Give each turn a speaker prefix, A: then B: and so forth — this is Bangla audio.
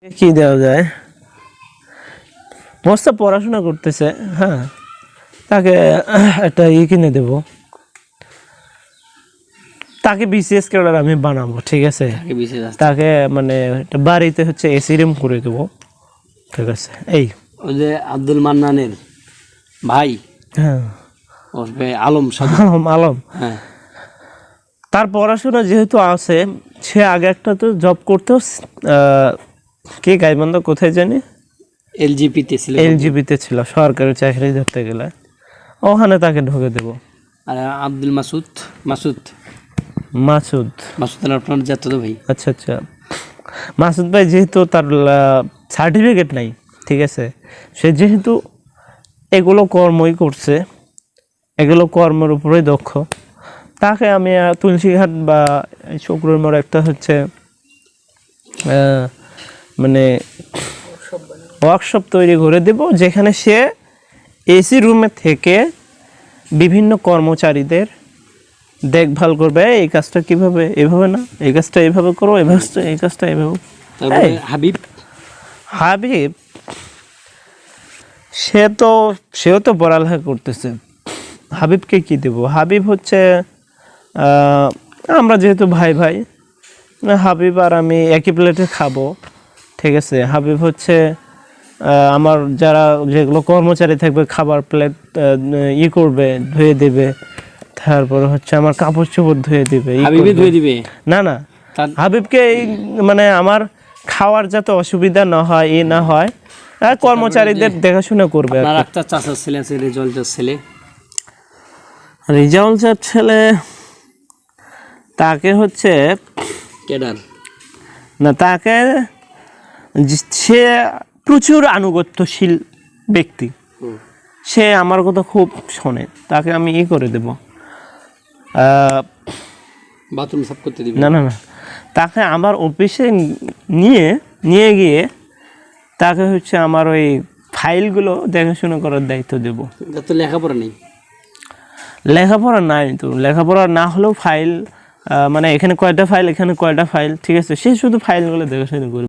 A: কি দেওয়া যায়, মস্ত পড়াশোনা করতেছে, হ্যাঁ তাকে একটা কিনে দেব, তাকে বিসিএস ক্যাডার আমি বানাবো, ঠিক আছে। তাকে মানে একটা বাড়িতে হচ্ছে এসি রুম করে দেবো, ঠিক আছে। এই
B: ওই যে আব্দুল মান্নানের ভাই,
A: হ্যাঁ
B: আলম
A: আলম,
B: হ্যাঁ,
A: তার পড়াশোনা যেহেতু আছে, সে আগে একটা তো জব করতো, কে গাইবান্ধা কোথায় জানি, এলজিপিতে ছিল, সরকারি চাকরি ধরতে গেলে ওখানে তাকে ঢুকে দেব।
B: আর আব্দুল মাসুদ মাসুদ
A: মাসুদ
B: আপনার জাত ভাই।
A: আচ্ছা আচ্ছা, মাসুদ ভাই যেহেতু তার সার্টিফিকেট নাই, ঠিক আছে, সে যেহেতু এগুলো কর্মই করছে, এগুলো কর্মের উপরেই দক্ষ, তাকে আমি তুলসীঘাট বা শুক্রর মোড় একটা হচ্ছে মানে ওয়ার্কশপ তৈরি করে দেব, যেখানে সে এসি রুমে থেকে বিভিন্ন কর্মচারীদের দেখভাল করবে, এই কাজটা কিভাবে, এভাবে না, এই কাজটা এইভাবে করো, এই কাজটা এইভাবে।
B: হাবিব
A: হাবিব সেও তো পড়ালেখা করতেছে, হাবিবকে কি দেব? হাবিব হচ্ছে আমরা যেহেতু ভাই ভাই, হাবিব আর আমি একই প্লেটে খাবো, ঠিক আছে। হাবিব হচ্ছে আমার যারা যেগুলো কর্মচারী থাকবে, খাবার প্লেট করবে, ধুয়ে দেবে, তারপর হচ্ছে আমার কাপড় চোপড় ধুয়ে দিবে, না না, হাবিবকে মানে আমার খাওয়ার যাতে অসুবিধা না হয়, না হয়, কর্মচারীদের দেখাশোনা করবে। রিজাউল ছেলে তাকে হচ্ছে না, তাকে সে প্রচুর আনুগত্যশীল ব্যক্তি, সে আমার কথা খুব শোনে, তাকে আমি করে দেব,
B: বাথরুম সাফ করতে দিবে।
A: না না না, তাকে আমার অফিসে নিয়ে গিয়ে তাকে হচ্ছে আমার ওই ফাইলগুলো দেখাশোনা করার দায়িত্ব দেব।
B: তো লেখাপড়া নেই,
A: লেখাপড়া নাই তো, লেখাপড়া না হলেও ফাইল, মানে এখানে কয়টা ফাইল, এখানে কয়টা ফাইল, ঠিক আছে, সে শুধু ফাইলগুলো দেখাশোনা করবে।